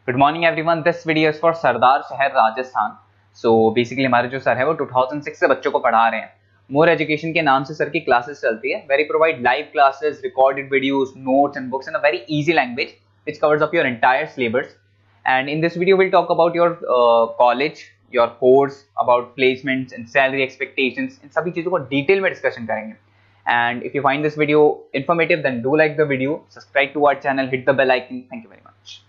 Good morning everyone. This video is for Sardarshahar Rajasthan. So basically हमारे जो sir है वो 2006 से बच्चों को पढ़ा रहे हैं। मोर एजुकेशन के नाम से सर की क्लासेस चलती है। Very provide live classes, recorded videos, notes and books in a very easy language which covers up your entire syllabus. And in this video we'll talk about your college, your course, about placements and salary expectations. इन सभी चीजों को detail में discussion करेंगे। And if you find this video informative then do like the video, subscribe to our channel, hit the bell icon. Thank you very much.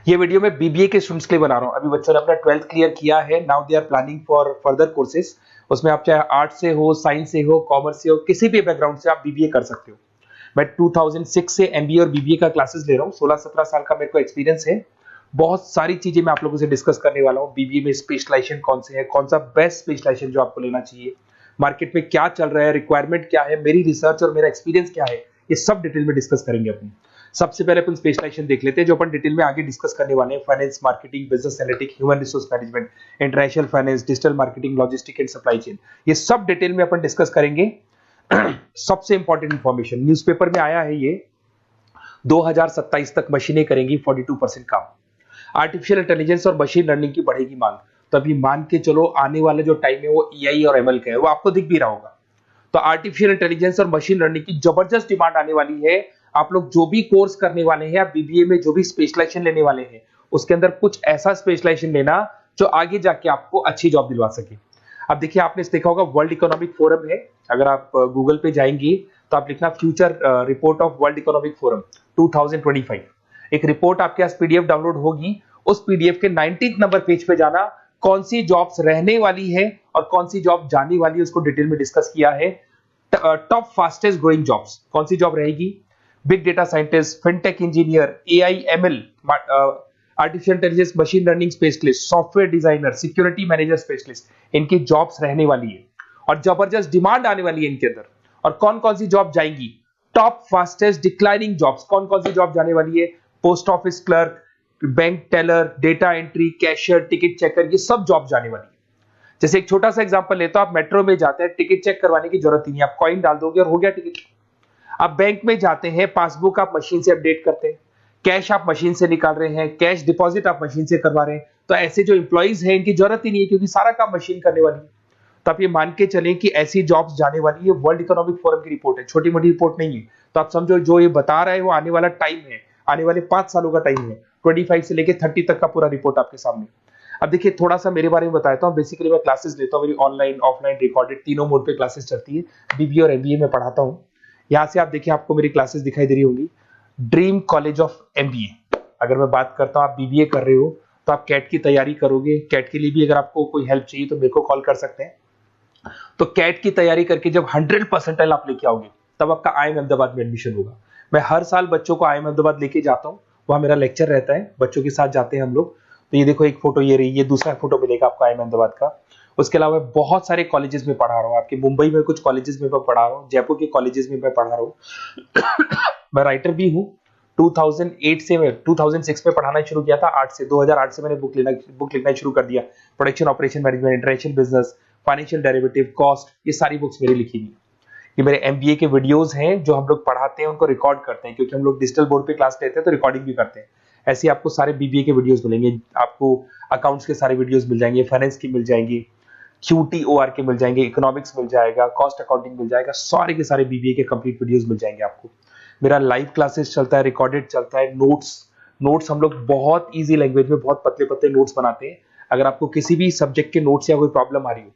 ये video मैं BBA के students के लिए बना रहा हूँ। अभी बच्चों ने अपना 12th क्लियर किया है, now they are planning for further courses. उसमें आप चाहे आर्ट से हो, साइंस से हो, कॉमर्स से हो, किसी भी बैकग्राउंड से आप बीबीए कर सकते हो। मैं 2006 से एमबीए और बीबीए का क्लासेस ले रहा हूँ। 16-17 साल का मेरे को एक्सपीरियंस है। बहुत सारी चीजें मैं आप लोगों से डिस्कस करने वाला हूँ। बीबीए में स्पेशलाइजेशन कौन से है, कौन सा बेस्ट स्पेशलाइजेशन जो आपको लेना चाहिए, मार्केट में क्या चल रहा है, रिक्वायरमेंट क्या है, मेरी रिसर्च और मेरा एक्सपीरियंस क्या है, ये सब डिटेल में डिस्कस करेंगे अपनी। सबसे पहले अपन स्पेशलाइजेशन देख लेते हैं जो अपन डिटेल में आगे डिस्कस करने वाले हैं। Finance, marketing, business analytics, human resource management, international finance, digital marketing, logistic and supply chain, ये सब डिटेल में अपन डिस्कस करेंगे। सबसे इंपॉर्टेंट इंफॉर्मेशन न्यूज़पेपर में आया है, ये 2027 तक मशीनें करेंगी 42% काम। आर्टिफिशियल इंटेलिजेंस और मशीन लर्निंग की बढ़ेगी मांग। तो अभी मान के चलो आने वाला जो टाइम है वो एआई और एमएल का है, वो आपको दिख भी रहा होगा। तो आर्टिफिशियल इंटेलिजेंस और मशीन लर्निंग की जबरदस्त डिमांड आने वाली है। आप लोग जो भी कोर्स करने वाले हैं या बीबीए में जो भी स्पेशलाइजेशन लेने वाले हैं, उसके अंदर कुछ ऐसा स्पेशलाइजेशन लेना जो आगे जाके आपको अच्छी जॉब दिलवा सके। अब देखिए, आपने देखा होगा वर्ल्ड इकोनॉमिक फोरम है। अगर आप गूगल पे जाएंगे तो आप लिखना future report of world economic forum 2025। एक रिपोर्ट आपके पास पीडीएफ डाउनलोड होगी। उस पीडीएफ के 19th नंबर पेज पे जाना, कौन सी जॉब्स रहने वाली है और कौन सी जॉब जाने वाली है उसको डिटेल में डिस्कस किया है। टॉप फास्टेस्ट ग्रोइंग जॉब्स, कौन सी जॉब रहेगी, big data scientist, fintech engineer, AI ML, artificial intelligence, machine learning specialist, software designer, security manager specialist, इनकी जॉब्स रहने वाली है और जबरदस्त डिमांड आने वाली है इनके अंदर। और कौन कौन सी जॉब जाएंगी, टॉप फास्टेस्ट डिक्लाइनिंग जॉब्स, कौन कौन सी जॉब जाने वाली है, post office clerk, bank teller, data entry, cashier, ticket checker, ये सब जॉब जाने वाली है। जैसे एक छोटा सा एग्जांपल लेता हूं, आप मेट्रो में जाते हैं, टिकट चेक करवाने की जरूरत ही नहीं, आप कॉइन डाल दोगे और हो गया टिकट। आप बैंक में जाते हैं, पासबुक आप मशीन से अपडेट करते हैं, कैश आप मशीन से निकाल रहे हैं, कैश डिपॉजिट आप मशीन से करवा रहे हैं। तो ऐसे जो एम्प्लॉइज हैं इनकी जरूरत ही नहीं है, क्योंकि सारा काम मशीन करने वाली है। तो आप ये मान के चलें कि ऐसी जॉब्स जाने वाली है। वर्ल्ड इकोनॉमिक फोरम की रिपोर्ट है, छोटी मोटी रिपोर्ट नहीं है। तो आप समझो जो ये बता रहा है वो आने वाला टाइम है, आने वाले 5 सालों का टाइम है। 25 से लेके 30 तक का पूरा रिपोर्ट आपके सामने। अब देखिए, थोड़ा सा मेरे बारे में बताता हूँ। बेसिकली मैं क्लासेस लेता हूँ, मेरी ऑनलाइन, ऑफलाइन, रिकॉर्डेड, तीनों मोड पे क्लासेस चलती है। बीबीए और एमबीए में पढ़ाता हूँ। यहाँ से आप देखिए, आपको मेरी क्लासेस दिखाई दे रही होंगी। Dream college of MBA. अगर मैं बात करता हूँ, आप बीबीए कर रहे हो तो आप कैट की तैयारी करोगे। कैट के लिए भी अगर आपको कोई हेल्प चाहिए तो मेरे को कॉल कर सकते हैं। तो कैट की तैयारी करके जब 100% आप लेके आओगे तब आपका आईएम अहमदाबाद में एडमिशन होगा। मैं हर साल बच्चों को आईएम अहमदाबाद लेके जाता हूँ, वहां मेरा लेक्चर रहता है, बच्चों के साथ जाते हैं हम लोग। तो ये देखो, एक फोटो ये रही, ये दूसरा फोटो मिलेगा आपको आईएम अहमदाबाद का। उसके अलावा बहुत सारे कॉलेजेस में पढ़ा रहा हूँ। आपके मुंबई में कुछ कॉलेजेस में मैं पढ़ा रहा हूँ, जयपुर के कॉलेजेस में मैं पढ़ा रहा हूँ। मैं राइटर भी हूँ। 2008 से मैं 2006 में पढ़ाना शुरू किया था। 2008 से मैंने बुक लिखना शुरू कर दिया। Production operation management, international business, financial derivative, cost, ये सारी बुक्स मेरी लिखी हुई। ये मेरे एमबीए के वीडियोस हैं जो हम लोग पढ़ाते हैं, उनको रिकॉर्ड करते हैं, क्योंकि हम लोग डिजिटल बोर्ड पे क्लास लेते हैं तो रिकॉर्डिंग भी करते हैं। ऐसे आपको सारे बीबीए के वीडियोस मिलेंगे। आपको अकाउंट्स के सारे वीडियोस मिल जाएंगे, फाइनेंस की मिल जाएंगी, क्यूटीओआर के मिल जाएंगे, इकोनॉमिक्स मिल जाएगा, कॉस्ट अकाउंटिंग मिल जाएगा, सारे के सारे बीबीए के कंप्लीट वीडियोस मिल जाएंगे आपको। मेरा लाइव क्लासेस चलता है, रिकॉर्डेड चलता है, नोट्स हम लोग बहुत ईजी लैंग्वेज में बहुत पतले पतले नोट्स बनाते हैं। अगर आपको किसी भी सब्जेक्ट के नोट्स या कोई प्रॉब्लम आ रही हो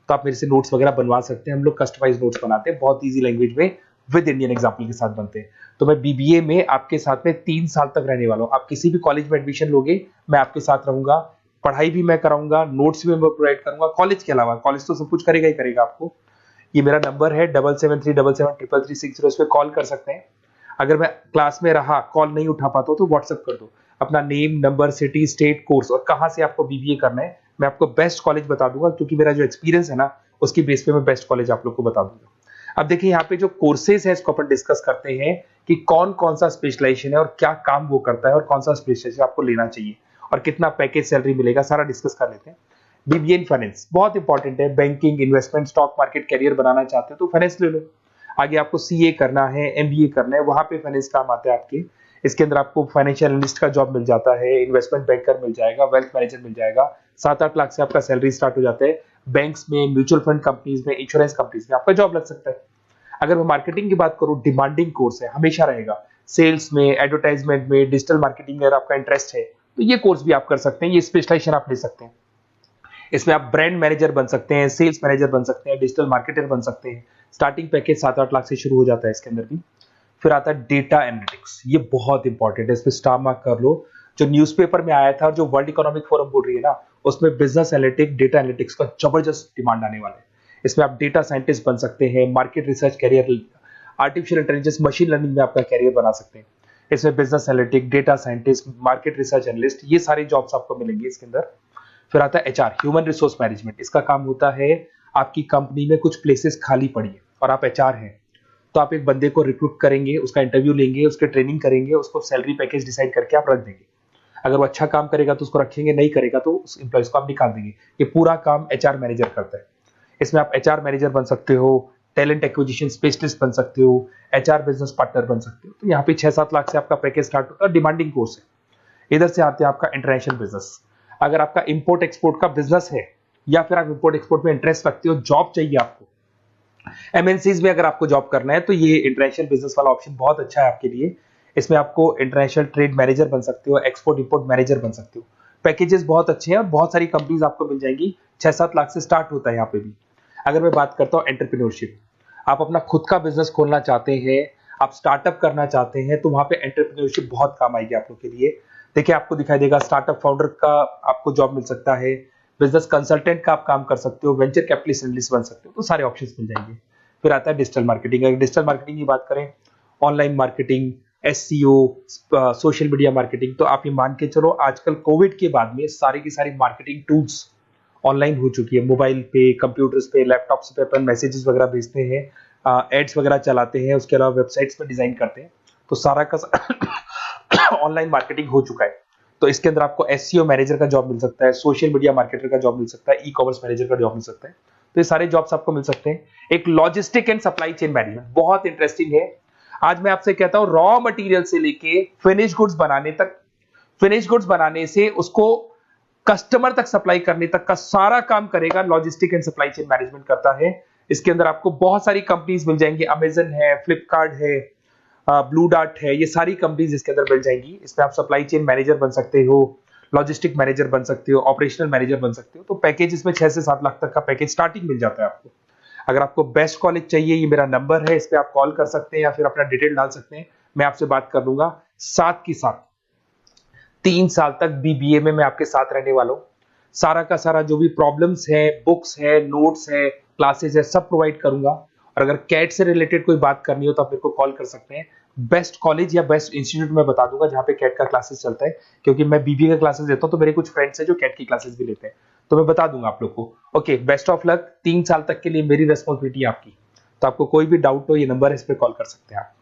तो आप मेरे से नोट्स वगैरह बनवा सकते हैं। हम लोग कस्टमाइज नोट्स बनाते हैं, बहुत इजी लैंग्वेज में, विद इंडियन एग्जाम्पल के साथ बनते हैं। तो मैं बीबीए में आपके साथ में 3 साल तक रहने वाला हूँ। आप किसी भी कॉलेज में एडमिशन लोगे, मैं आपके साथ रहूंगा, पढ़ाई भी मैं कराऊंगा, नोट्स भी मैं प्रोवाइड करूंगा। कॉलेज के अलावा, कॉलेज तो सब कुछ करेगा ही करेगा आपको। ये मेरा नंबर है 7737733360, इस पे कॉल कर सकते हैं। अगर मैं क्लास में रहा, कॉल नहीं उठा पाता तो व्हाट्सएप कर दो अपना name, number, city, state, course और कहां से आपको बीबीए करना है। मैं आपको बेस्ट कॉलेज बता दूंगा, क्योंकि मेरा जो एक्सपीरियंस है ना, उसकी बेस पे मैं बेस्ट कॉलेज आप लोग को बता दूंगा। अब देखिए, यहाँ पे जो कोर्सेज है इसको अपन डिस्कस करते हैं कि कौन कौन सा स्पेशलाइजेशन है और क्या काम वो करता है और कौन सा स्पेशलाइजेशन आपको लेना चाहिए और कितना पैकेज सैलरी मिलेगा, सारा डिस्कस कर लेते हैं। बीबीए इन फाइनेंस बहुत इंपॉर्टेंट है। Banking, investment, stock market career बनाना चाहते हो तो फाइनेंस ले लो। आगे आपको सीए करना है, एमबीए करना है, वहां पे फाइनेंस काम आता है आपके। इसके अंदर आपको फाइनेंशियल एनालिस्ट का जॉब मिल जाता है, इन्वेस्टमेंट बैंकर मिल जाएगा, वेल्थ मैनेजर मिल जाएगा। 7-8 लाख से आपका सैलरी स्टार्ट हो जाता है। बैंक्स में, म्यूचुअल फंड कंपनीज में, इंश्योरेंस कंपनीज में आपका जॉब लग सकता है। अगर मैं मार्केटिंग की बात करूं, डिमांडिंग कोर्स है, हमेशा रहेगा। सेल्स में, एडवर्टाइजमेंट में, डिजिटल मार्केटिंग में अगर आपका इंटरेस्ट है तो ये कोर्स भी आप कर सकते हैं, ये स्पेशलाइजेशन आप ले सकते हैं। इसमें आप ब्रांड मैनेजर बन सकते हैं, सेल्स मैनेजर बन सकते हैं, डिजिटल मार्केटर बन सकते हैं। स्टार्टिंग पैकेज 7-8 लाख से शुरू हो जाता है इसके अंदर भी। फिर आता है डेटा एनालिटिक्स, ये बहुत इंपॉर्टेंट है, इसमें स्टार मार्क कर लो। जो न्यूज़पेपर में आया था, जो वर्ल्ड इकोनॉमिक फोरम बोल रही है ना, उसमें बिजनेस एनालिटिक्स, डेटा एनालिटिक्स का जबरदस्त डिमांड आने वाला है। इसमें आप डेटा साइंटिस्ट बन सकते हैं, market research career, artificial intelligence, machine learning में आपका कैरियर बना सकते हैं। इसमें business analytic, data scientist, market research analyst, ये सारे जॉब्स आपको मिलेंगे इसके अंदर। फिर आता है एचआर, ह्यूमन रिसोर्स मैनेजमेंट। इसका काम होता है, आपकी कंपनी में कुछ प्लेसेस खाली पड़ी है और आप एचआर हैं, तो आप एक बंदे को रिक्रूट करेंगे, उसका इंटरव्यू लेंगे, उसके ट्रेनिंग करेंगे, उसको सैलरी पैकेज डिसाइड करके आप रख देंगे। अगर वो अच्छा काम करेगा तो उसको रखेंगे, नहीं करेगा तो उस एम्प्लॉइज को आप निकाल देंगे। ये पूरा काम एचआर मैनेजर करता है। इसमें आप एचआर मैनेजर बन सकते हो, टैलेंट एक्विजिशन स्पेशलिस्ट बन सकते हो, एचआर बिजनेस पार्टनर बन सकते हो। तो यहाँ पे 6-7 लाख से आपका पैकेज स्टार्ट होता है, डिमांडिंग कोर्स है। इधर से आते हैं आपका इंटरनेशनल बिजनेस। अगर आपका इंपोर्ट एक्सपोर्ट का बिजनेस है या फिर आप इंपोर्ट एक्सपोर्ट में इंटरेस्ट रखते हो, जॉब चाहिए आपको, एमएनसीज में अगर आपको जॉब करना है, तो ये इंटरनेशनल बिजनेस वाला ऑप्शन बहुत अच्छा है आपके लिए। इसमें आपको इंटरनेशनल ट्रेड मैनेजर बन सकते हो, एक्सपोर्ट इंपोर्ट मैनेजर बन सकते हो। पैकेजेस बहुत अच्छे हैं और बहुत सारी कंपनीज आपको मिल जाएंगी। 6-7 लाख से स्टार्ट होता है यहाँ पे भी। अगर मैं बात करता हूँ एंटरप्रेन्योरशिप, आप अपना खुद का बिजनेस खोलना चाहते हैं, आप स्टार्टअप करना चाहते हैं, तो वहां पे एंटरप्रेन्योरशिप बहुत काम आएगी आप लोग के लिए। देखिए, आपको दिखाई देगा स्टार्टअप फाउंडर का आपको जॉब मिल सकता है, बिजनेस कंसल्टेंट का आप काम कर सकते हो, वेंचर कैपिटलिस्ट एनालिस्ट बन सकते हो, तो सारे ऑप्शंस मिल जाएंगे। फिर आता है डिजिटल मार्केटिंग। अगर डिजिटल मार्केटिंग की बात करें, online marketing, SEO, social media marketing, तो आप ये मान के चलो आजकल कोविड के बाद में सारी की सारी मार्केटिंग टूल्स ऑनलाइन हो चुकी है। मोबाइल पे, कंप्यूटर्स पे, लैपटॉप्स पे अपन मैसेजेस वगैरह भेजते हैं, एड्स वगैरह चलाते हैं, उसके अलावा वेबसाइट्स पे डिजाइन करते हैं, तो सारा का ऑनलाइन मार्केटिंग हो चुका है। तो इसके अंदर आपको एसईओ मैनेजर का जॉब मिल सकता है, सोशल मीडिया मार्केटर का जॉब मिल सकता है, ई कॉमर्स मैनेजर का जॉब मिल सकता है। तो ये सारे जॉब्स आपको मिल सकते हैं। एक logistic and supply chain management बहुत इंटरेस्टिंग है। आज मैं आपसे कहता हूं, रॉ मटेरियल से लेके फिनिश गुड्स बनाने तक, फिनिश गुड्स बनाने से उसको कस्टमर तक सप्लाई करने तक का सारा काम करेगा logistic and supply chain management करता है। इसके अंदर आपको बहुत सारी कंपनीज मिल जाएंगी, अमेजन है, फ्लिपकार्ट है, ब्लू डार्ट है, ये सारी कंपनीज इसके अंदर मिल जाएंगी। इसमें आप सप्लाई चेन मैनेजर बन सकते हो, लॉजिस्टिक मैनेजर बन सकते हो, ऑपरेशनल मैनेजर बन सकते हो। तो पैकेज इसमें 6 से 7 लाख तक का पैकेज स्टार्टिंग मिल जाता है आपको। अगर आपको बेस्ट कॉलेज चाहिए, ये मेरा नंबर है, इस पे आप कॉल कर सकते हैं या फिर अपना डिटेल डाल सकते हैं, मैं आपसे बात कर लूंगा। साथ की साथ 3 साल तक बीबीए में मैं आपके साथ रहने वाला हूँ। सारा का सारा जो भी प्रॉब्लम्स है, बुक्स है, नोट्स है, क्लासेस है, सब प्रोवाइड करूंगा। और अगर कैट से रिलेटेड कोई बात करनी हो तो आप मेरे को कॉल कर सकते हैं। बेस्ट कॉलेज या बेस्ट इंस्टीट्यूट में बता दूंगा जहां पे कैट का क्लासेस चलता है, क्योंकि मैं बीबीए का क्लासेस देता हूं, तो मेरे कुछ फ्रेंड्स हैं जो कैट की क्लासेस भी लेते हैं, तो मैं बता दूंगा आप लोग को। Okay, best of luck. 3 साल तक के लिए मेरी रेस्पॉन्सिबिलिटी आपकी। तो आपको कोई भी डाउट हो, ये नंबर है, इस पर कॉल कर सकते हैं आप।